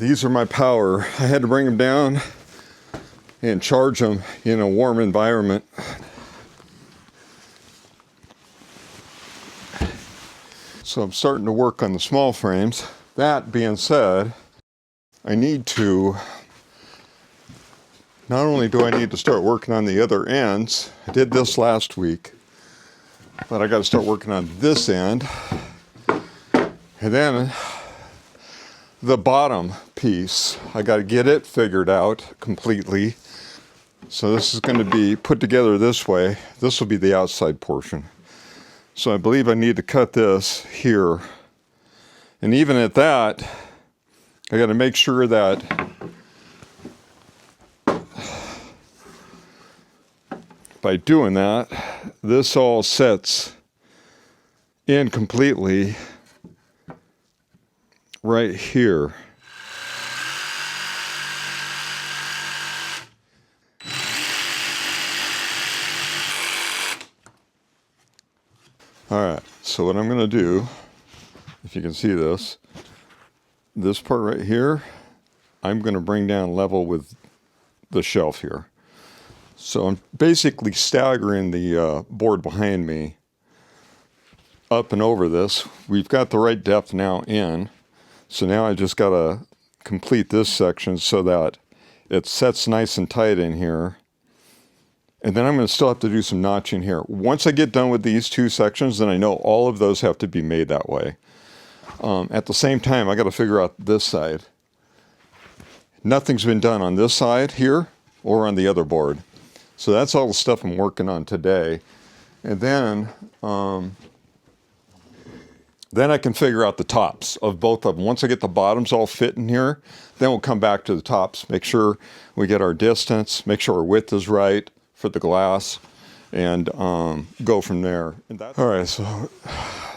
These are my power. I had to bring them down and charge them in a warm environment. So I'm starting to work on the small frames. That being said, I need to, not only do I need to start working on the other ends, I did this last week, but I got to start working on this end. And then the bottom piece, I got to get it figured out completely. So this is going to be put together this way. This will be the outside portion. So I believe I need to cut this here. And even at that, I got to make sure that by doing that, this all sets in completely right here. All right, so what I'm going to do, if you can see this part right here, I'm going to bring down level with the shelf here. So I'm basically staggering the board behind me up and over this. We've got the right depth now in. So now I just got to complete this section so that it sets nice and tight in here. And then I'm going to still have to do some notching here. Once I get done with these two sections, then I know all of those have to be made that way. At the same time, I got to figure out this side. Nothing's been done on this side here or on the other board. So that's all the stuff I'm working on today. And then I can figure out the tops of both of them. Once I get the bottoms all fit in here, then we'll come back to the tops, make sure we get our distance, make sure our width is right for the glass, and go from there. All right, so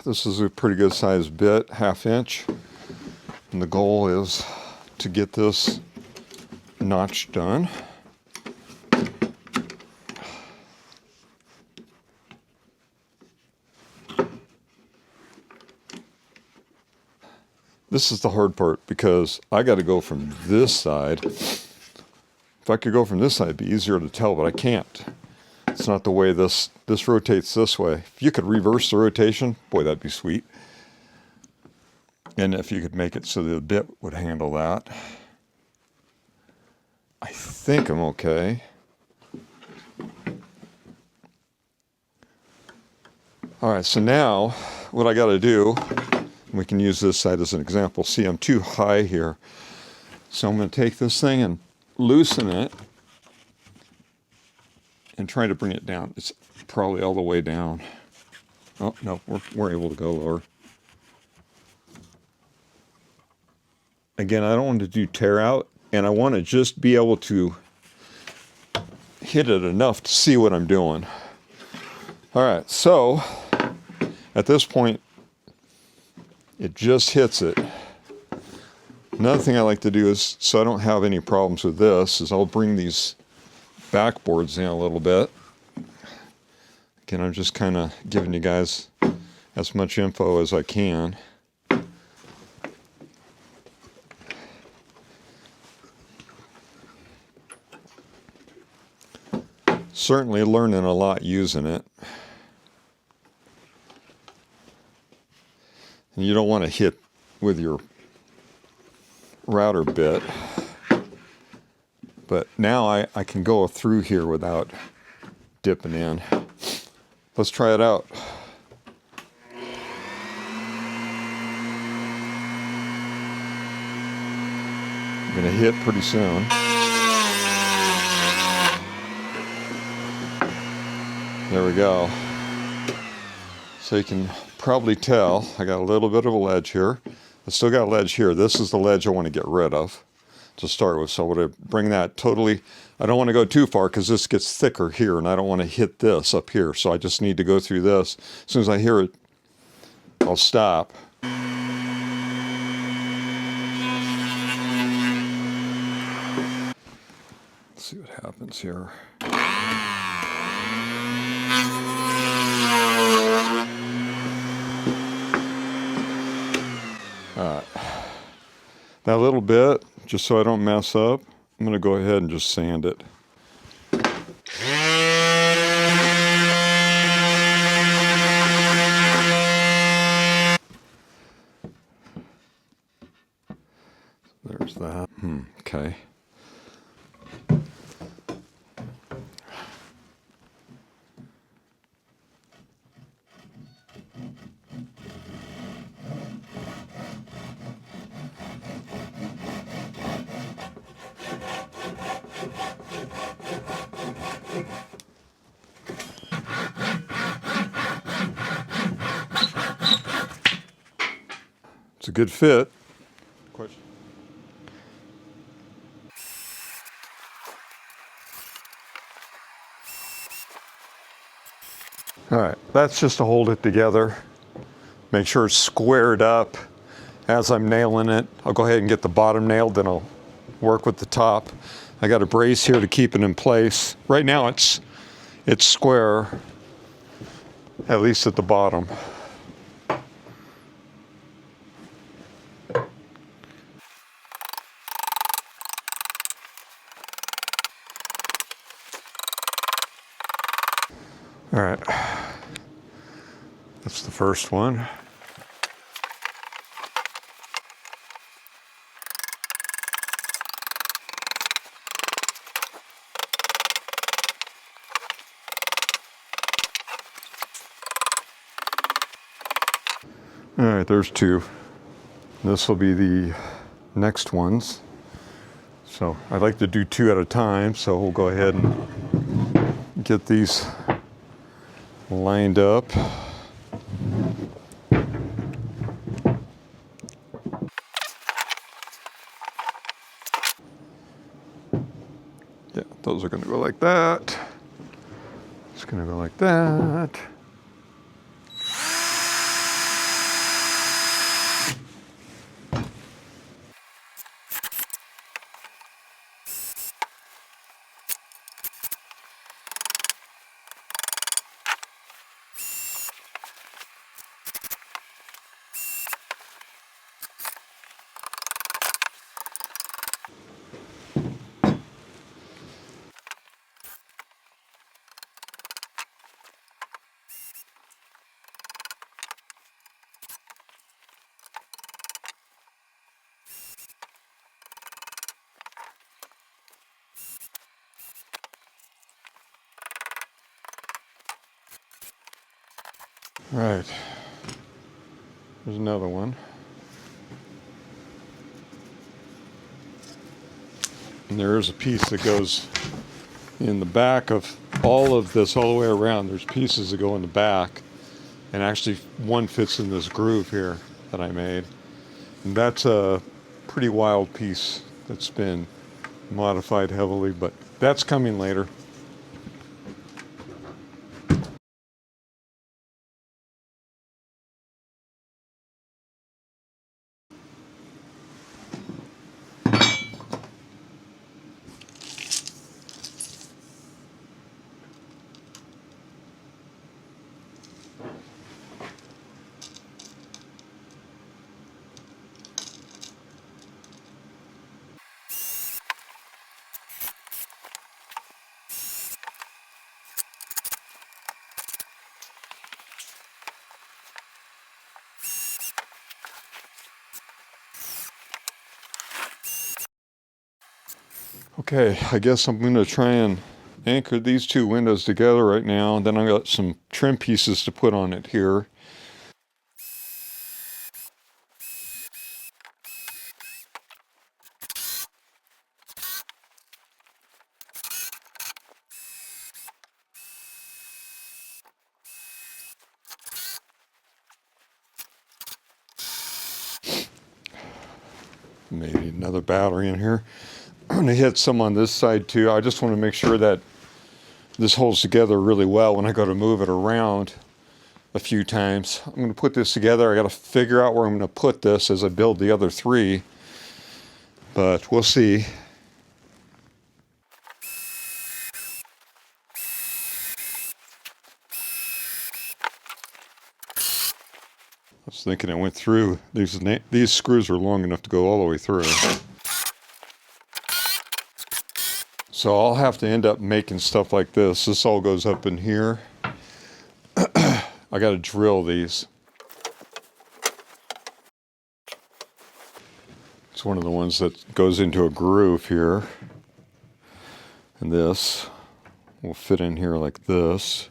this is a pretty good sized bit, 1/2 inch. And the goal is to get this notch done. This is the hard part because I got to go from this side. If I could go from this side, it'd be easier to tell, but I can't. It's not the way this rotates this way. If you could reverse the rotation, boy, that'd be sweet. And if you could make it so the bit would handle that. I think I'm okay. All right, so now what I got to do, we can use this side as an example. See, I'm too high here. So I'm going to take this thing and loosen it and try to bring it down. It's probably all the way down. Oh, no, we're able to go lower. Again, I don't want to do tear out, and I want to just be able to hit it enough to see what I'm doing. All right, so at this point, it just hits it. Another thing I like to do is, so I don't have any problems with this, is I'll bring these backboards in a little bit. Again, I'm just kind of giving you guys as much info as I can. Certainly learning a lot using it. And you don't want to hit with your router bit. But now I can go through here without dipping in. Let's try it out. I'm going to hit pretty soon. There we go. So you can probably tell I got a little bit of a ledge here. I still got a ledge here. This is the ledge I want to get rid of to start with. So I want to bring that totally, I don't want to go too far because this gets thicker here and I don't want to hit this up here. So I just need to go through this. As soon as I hear it, I'll stop. Let's see what happens here. That little bit just so I don't mess up, I'm going to go ahead and just sand it. There's that. Okay. It's a good fit. Question. All right, that's just to hold it together. Make sure it's squared up as I'm nailing it. I'll go ahead and get the bottom nailed, then I'll work with the top. I got a brace here to keep it in place. Right now it's square, at least at the bottom. All right, that's the first one. All right, there's two. This will be the next ones. So I like to do two at a time, so we'll go ahead and get these lined up. Yeah, those are going to go like that. It's going to go like that. Right. There's another one. And there is a piece that goes in the back of all of this, all the way around. There's pieces that go in the back. And actually one fits in this groove here that I made. And that's a pretty wild piece that's been modified heavily, but that's coming later. Okay, I guess I'm going to try and anchor these two windows together right now, and then I've got some trim pieces to put on it here. Maybe another battery in here. I'm going to hit some on this side too. I just want to make sure that this holds together really well when I go to move it around a few times. I'm going to put this together. I got to figure out where I'm going to put this as I build the other three, but we'll see. I was thinking it went through. These screws are long enough to go all the way through. So I'll have to end up making stuff like this. This all goes up in here. I got to drill these. It's one of the ones that goes into a groove here. And this will fit in here like this.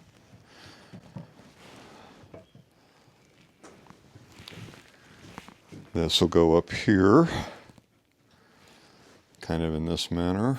This will go up here, kind of in this manner.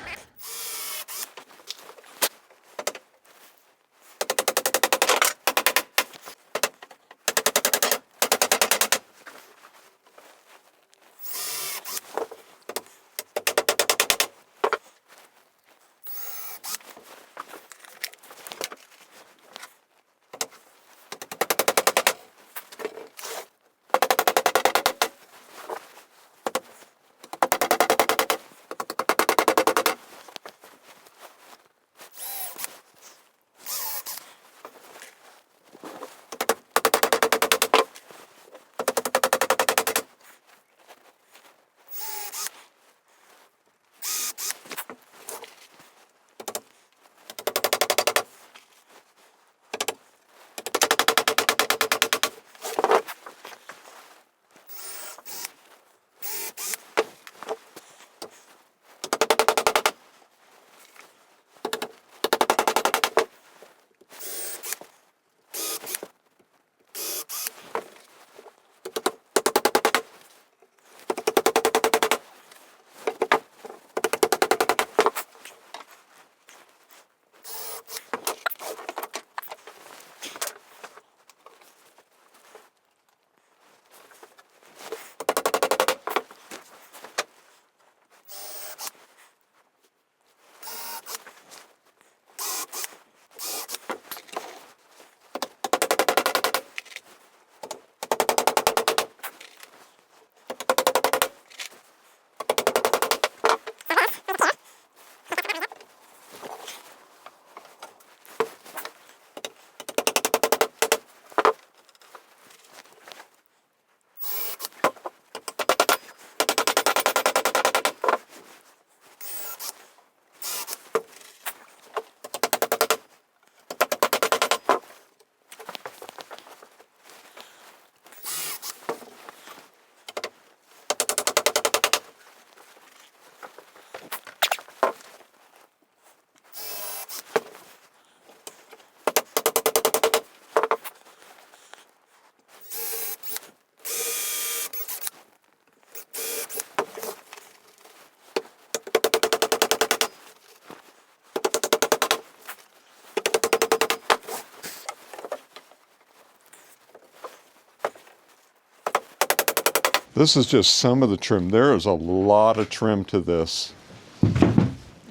This is just some of the trim. There is a lot of trim to this.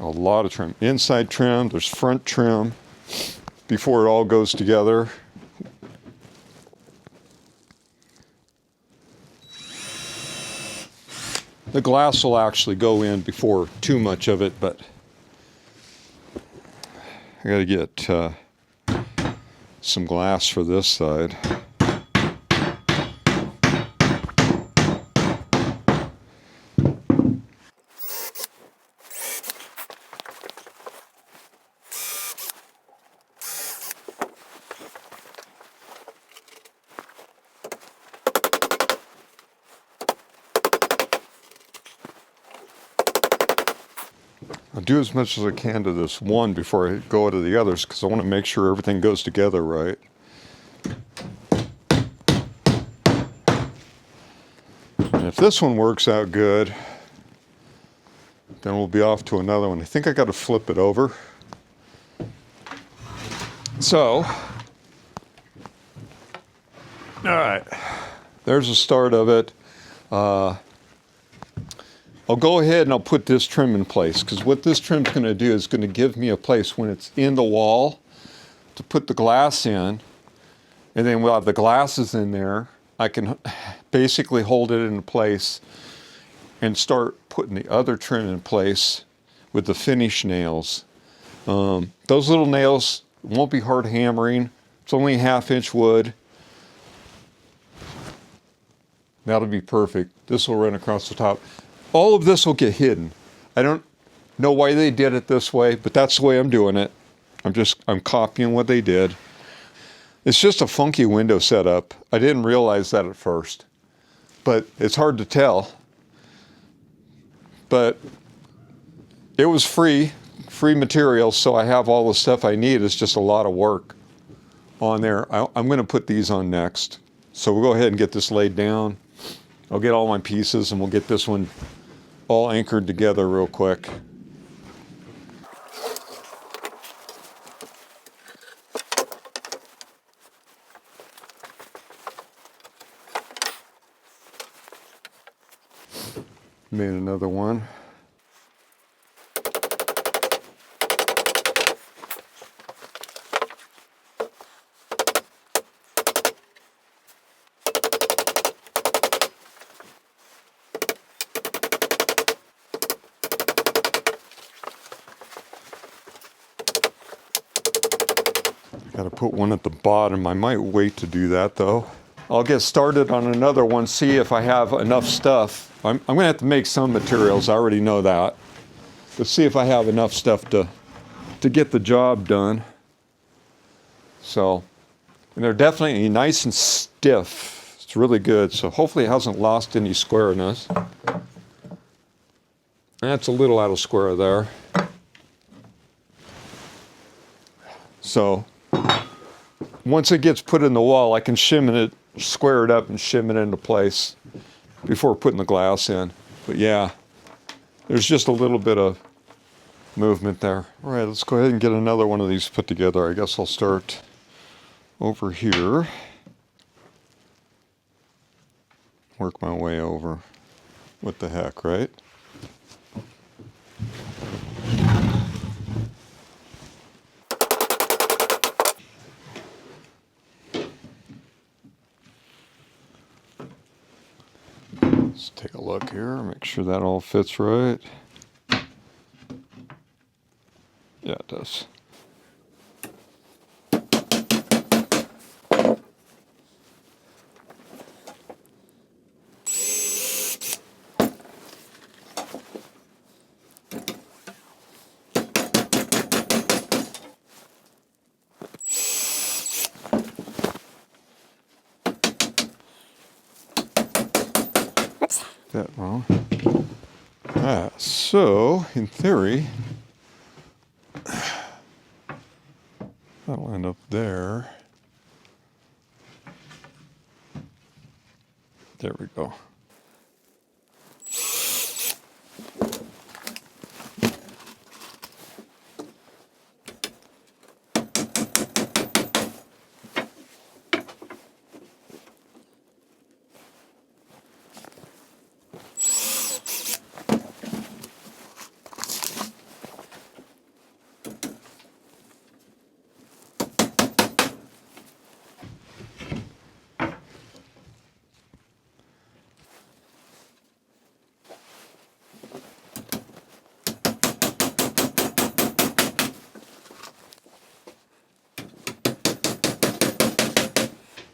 A lot of trim. Inside trim, there's front trim before it all goes together. The glass will actually go in before too much of it, but I gotta get some glass for this side. I'll do as much as I can to this one before I go to the others because I want to make sure everything goes together right. And if this one works out good, then we'll be off to another one. I think I got to flip it over. So, all right, there's the start of it. I'll go ahead and I'll put this trim in place because what this trim's going to do is going to give me a place when it's in the wall to put the glass in, and then while the glass is in there, I can basically hold it in place and start putting the other trim in place with the finish nails. Those little nails won't be hard hammering. It's only 1/2 inch wood. That'll be perfect. This will run across the top. All of this will get hidden. I don't know why they did it this way, but that's the way I'm doing it. I'm copying what they did. It's just a funky window setup. I didn't realize that at first, but it's hard to tell. But it was free materials, so I have all the stuff I need. It's just a lot of work on there. I'm going to put these on next. So we'll go ahead and get this laid down. I'll get all my pieces and we'll get this one all anchored together real quick. Made another one. Got to put one at the bottom. I might wait to do that though. I'll get started on another one, see if I have enough stuff. I'm going to have to make some materials, I already know that. But see if I have enough stuff to get the job done. So, and they're definitely nice and stiff. It's really good. So hopefully it hasn't lost any squareness. That's a little out of square there. So once it gets put in the wall, I can shim it, square it up and shim it into place before putting the glass in. But yeah, there's just a little bit of movement there. All right, let's go ahead and get another one of these put together. I guess I'll start over here. Work my way over. What the heck, right? Let's take a look here, make sure that all fits right. Yeah, it does. That wrong. So in theory, that'll end up there. There we go.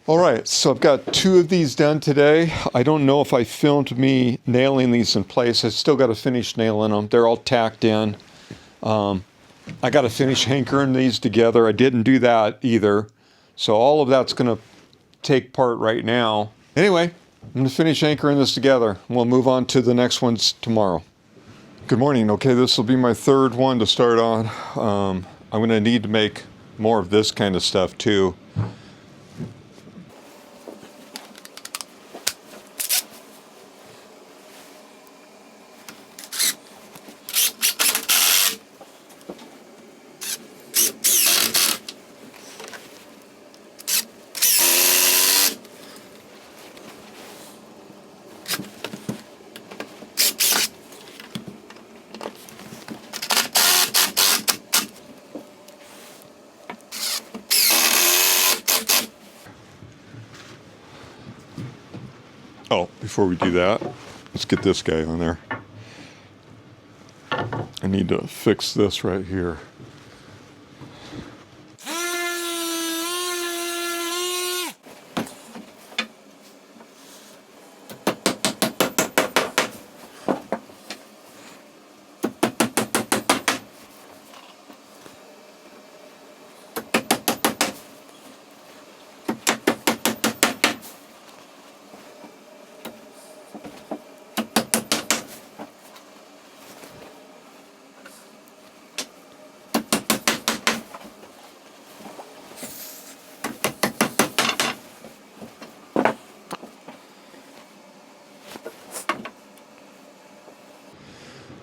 All right, so I've got 2 of these done today. I don't know if I filmed me nailing these in place. I still got to finish nailing them. They're all tacked in. I got to finish hankering these together. I didn't do that either. So all of that's going to take part right now. Anyway, I'm going to finish anchoring this together. We'll move on to the next ones tomorrow. Good morning. Okay, this will be my 3rd one to start on. I'm going to need to make more of this kind of stuff too. Oh, before we do that, let's get this guy on there. I need to fix this right here.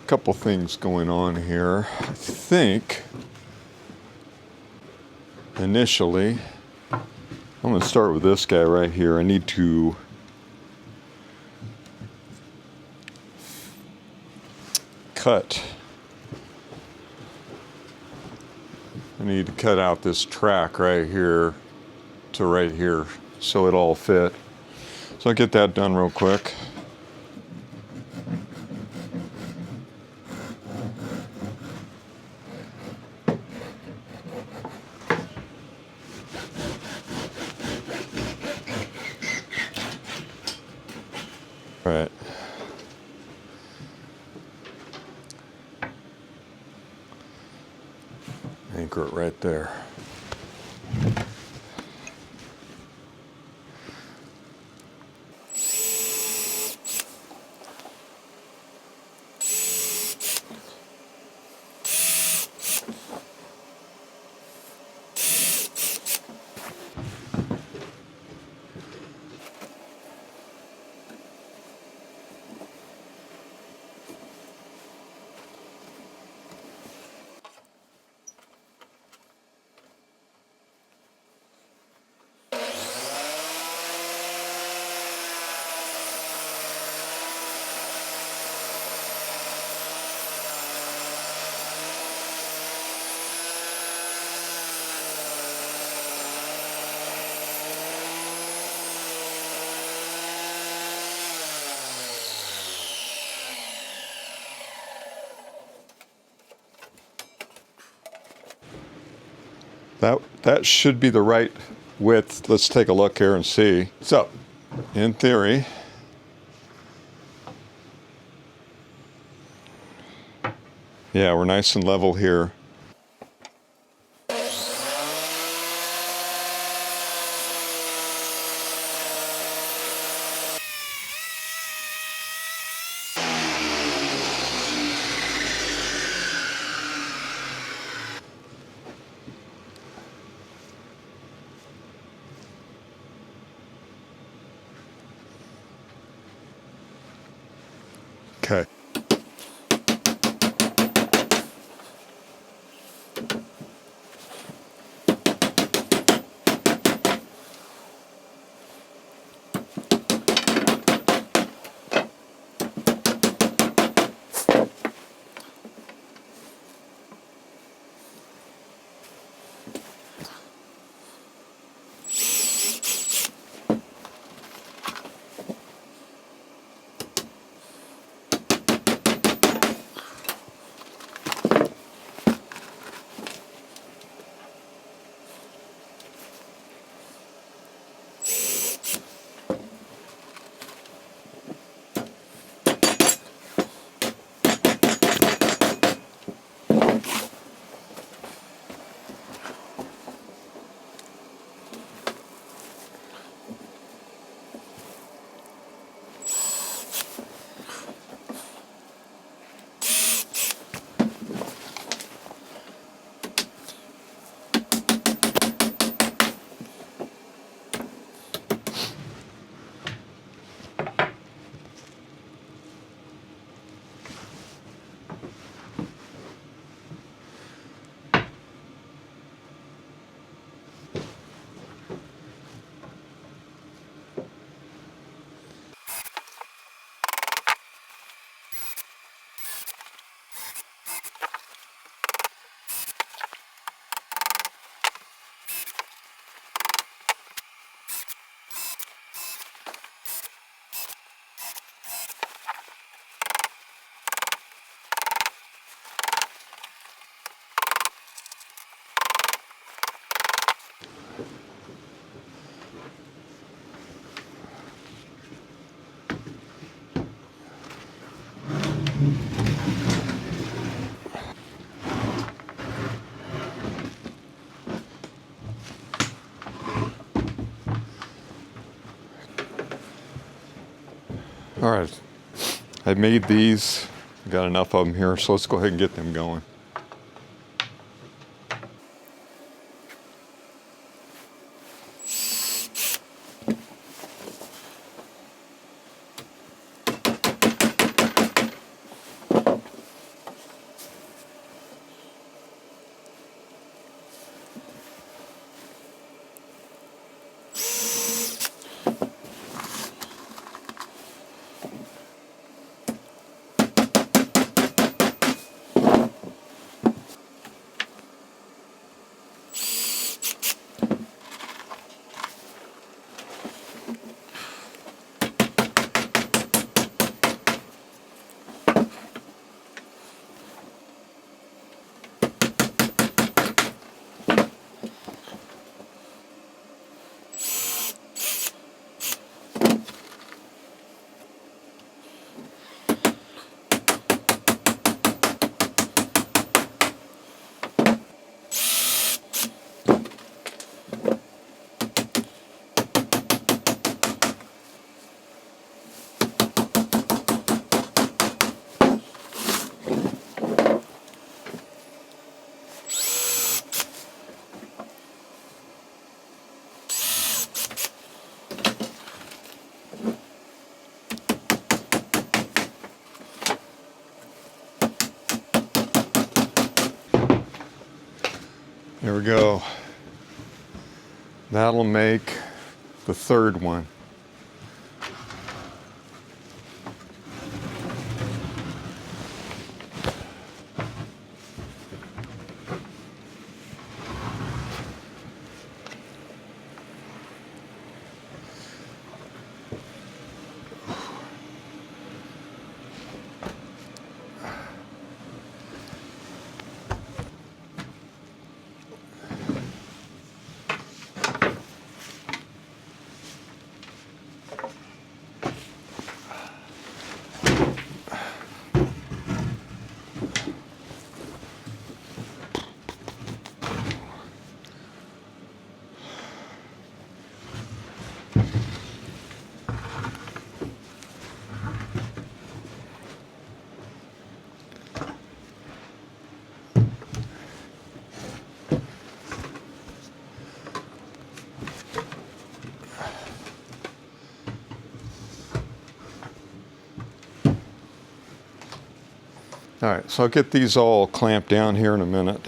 couple things going on here. I think initially, I'm going to start with this guy right here. I need to cut. I need to cut out this track right here to right here so it all fit. So I'll get that done real quick. Right. Anchor it right there. That should be the right width. Let's take a look here and see. So, in theory, yeah, we're nice and level here. Okay. All right. I made these. Got enough of them here, so let's go ahead and get them going. There we go. That'll make the third one. All right, so I'll get these all clamped down here in a minute.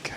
Okay.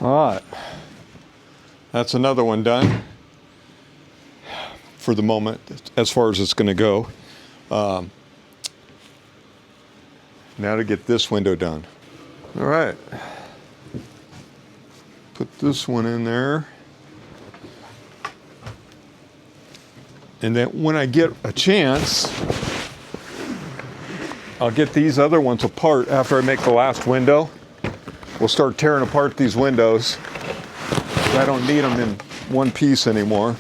All right, that's another one done for the moment, as far as it's going to go. Now to get this window done. All right, put this one in there. And then when I get a chance, I'll get these other ones apart after I make the last window. We'll start tearing apart these windows. I don't need them in one piece anymore.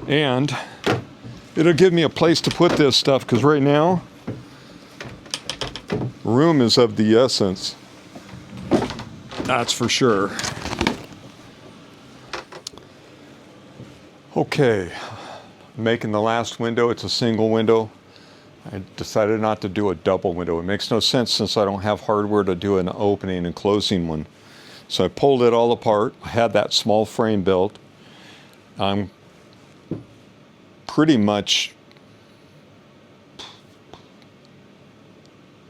And it'll give me a place to put this stuff, because right now, room is of the essence. That's for sure. Okay, making the last window. It's a single window. I decided not to do a double window. It makes no sense since I don't have hardware to do an opening and closing one. So I pulled it all apart. I had that small frame built. I'm pretty much,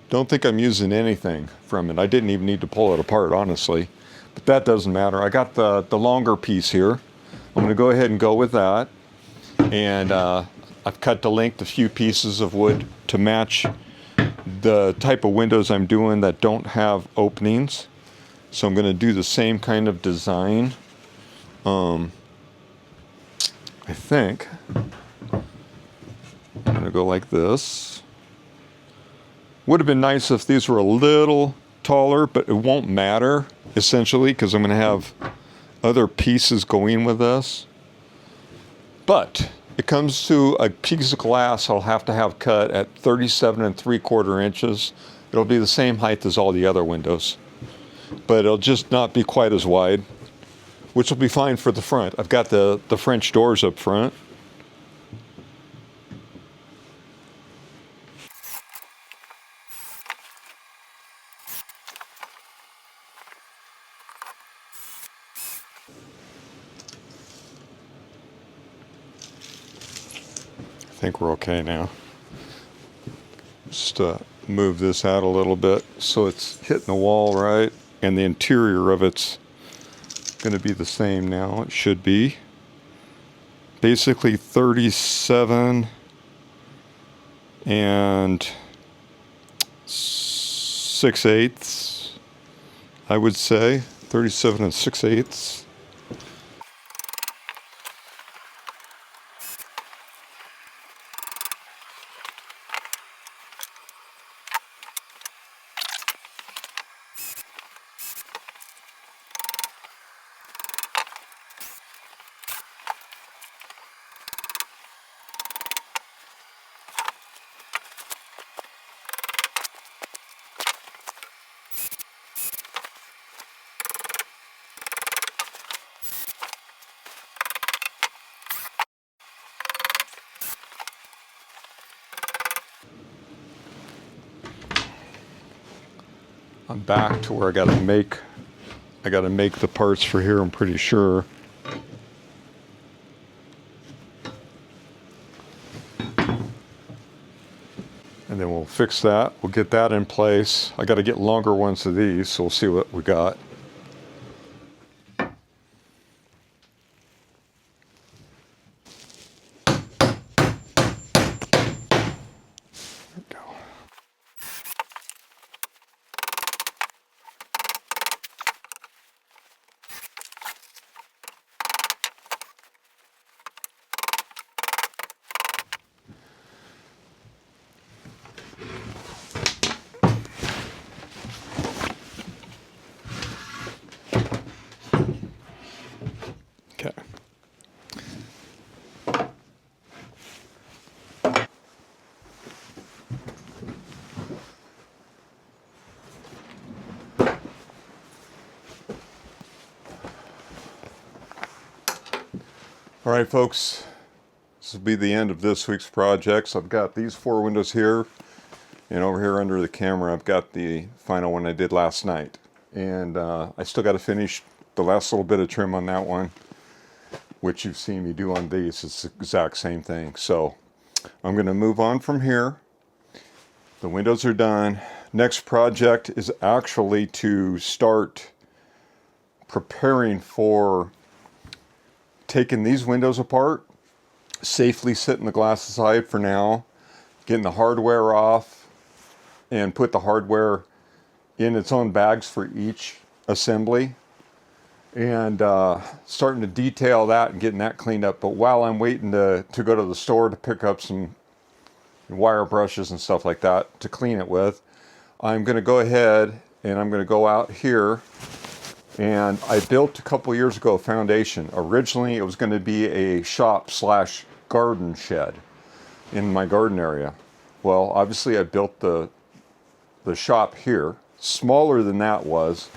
don't think I'm using anything from it. I didn't even need to pull it apart, honestly. But that doesn't matter. I got the longer piece here. I'm going to go ahead and go with that. And I've cut to length a few pieces of wood to match the type of windows I'm doing that don't have openings. So I'm going to do the same kind of design. I think I'm going to go like this. Would have been nice if these were a little taller, but it won't matter essentially because I'm going to have other pieces going with this. But It comes to a piece of glass I'll have to have cut at 37 3/4 inches. It'll be the same height as all the other windows, but it'll just not be quite as wide, which will be fine for the front. I've got the French doors up front. I think we're okay now. Just move this out a little bit so it's hitting the wall right, and the interior of it's going to be the same now. It should be basically 37 and 6/8, I would say 37 and 6/8. I'm back to where I got to make the parts for here, I'm pretty sure. And then we'll fix that. We'll get that in place. I got to get longer ones of these, so we'll see what we got. Okay. All right, folks, this will be the end of this week's projects. I've got these 4 windows here, and over here under the camera I've got the final one I did last night. And I still got to finish the last little bit of trim on that one, which you've seen me do on these. It's the exact same thing. So I'm going to move on from here. The windows are done. Next project is actually to start preparing for taking these windows apart, safely setting the glass aside for now, getting the hardware off, and put the hardware in its own bags for each assembly, and starting to detail that and getting that cleaned up. But while I'm waiting to go to the store to pick up some wire brushes and stuff like that to clean it with, I'm going to go ahead and I'm going to go out here. And I built a couple years ago a foundation. Originally it was going to be a shop / garden shed in my garden area. Well, obviously I built the shop here. Smaller than that was.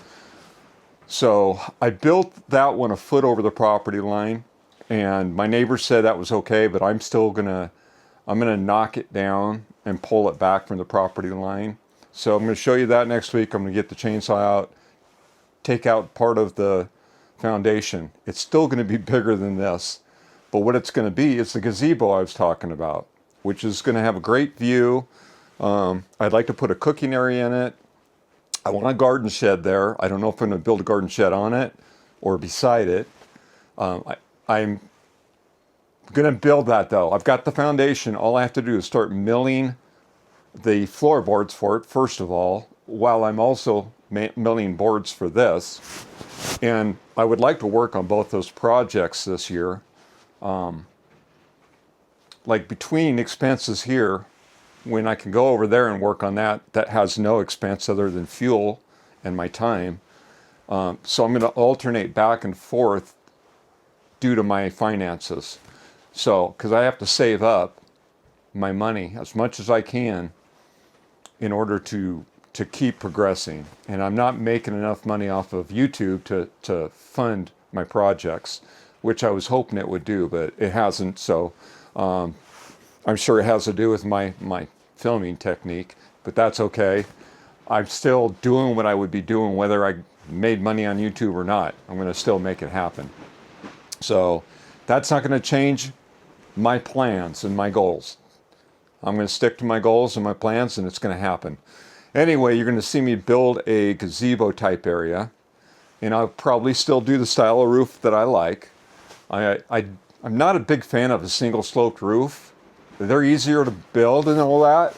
So I built that one a foot over the property line, and my neighbor said that was okay, but I'm gonna knock it down and pull it back from the property line. So I'm gonna show you that next week. I'm gonna get the chainsaw out, take out part of the foundation. It's still gonna be bigger than this, but what it's gonna be is the gazebo I was talking about, which is gonna have a great view. I'd like to put a cooking area in it. I want a garden shed there. I don't know if I'm going to build a garden shed on it or beside it. I'm going to build that though. I've got the foundation. All I have to do is start milling the floorboards for it, first of all, while I'm also milling boards for this. And I would like to work on both those projects this year. Like between expenses here, when I can go over there and work on that has no expense other than fuel and my time. So I'm going to alternate back and forth due to my finances. So, because I have to save up my money as much as I can in order to keep progressing. And I'm not making enough money off of YouTube to fund my projects, which I was hoping it would do, but it hasn't. So I'm sure it has to do with my filming technique, but that's okay. I'm still doing what I would be doing whether I made money on YouTube or not. I'm going to still make it happen. So that's not going to change my plans and my goals. I'm going to stick to my goals and my plans, and it's going to happen. Anyway, you're going to see me build a gazebo type area, and I'll probably still do the style of roof that I like. I'm not a big fan of a single sloped roof. They're easier to build and all that.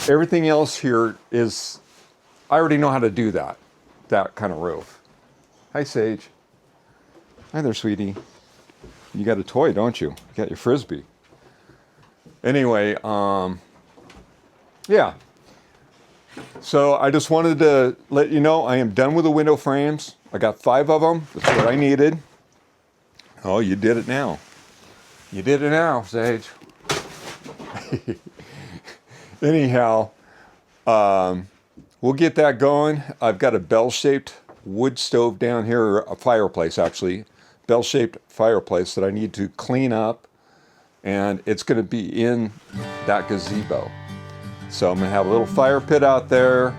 Everything else here is, I already know how to do that kind of roof. Hi, Sage. Hi there, sweetie. You got a toy, don't you? You got your Frisbee. Anyway, yeah. So I just wanted to let you know I am done with the window frames. I got 5 of them. That's what I needed. Oh, you did it now. You did it now, Sage. Anyhow, we'll get that going. I've got a bell-shaped wood stove down here, a fireplace actually, bell-shaped fireplace that I need to clean up, and it's going to be in that gazebo. So I'm going to have a little fire pit out there.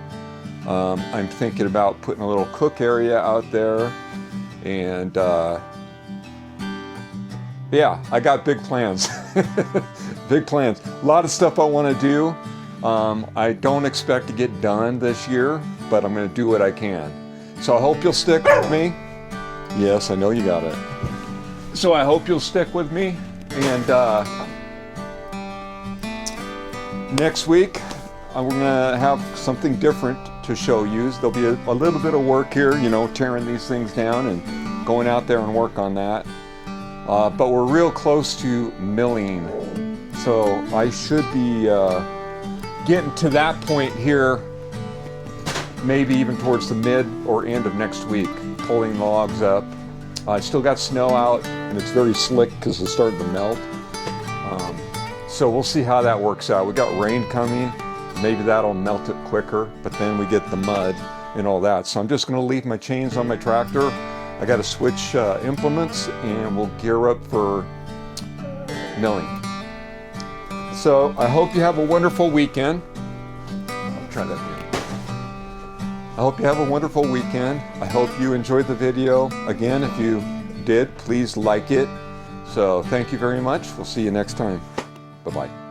I'm thinking about putting a little cook area out there, and yeah, I got big plans. Big plans. A lot of stuff I want to do. I don't expect to get done this year, but I'm going to do what I can. So I hope you'll stick with me. Yes, I know you got it. So I hope you'll stick with me. And next week, we're going to have something different to show you. There'll be a little bit of work here, you know, tearing these things down and going out there and work on that. But we're real close to milling. So I should be getting to that point here, maybe even towards the mid or end of next week, pulling logs up. I still got snow out, and it's very slick because it's starting to melt. So we'll see how that works out. We got rain coming. Maybe that'll melt it quicker, but then we get the mud and all that. So I'm just going to leave my chains on my tractor. I got to switch implements, and we'll gear up for milling. So I hope you have a wonderful weekend. I'll try that again. I hope you have a wonderful weekend. I hope you enjoyed the video. Again, if you did, please like it. So thank you very much. We'll see you next time. Bye-bye.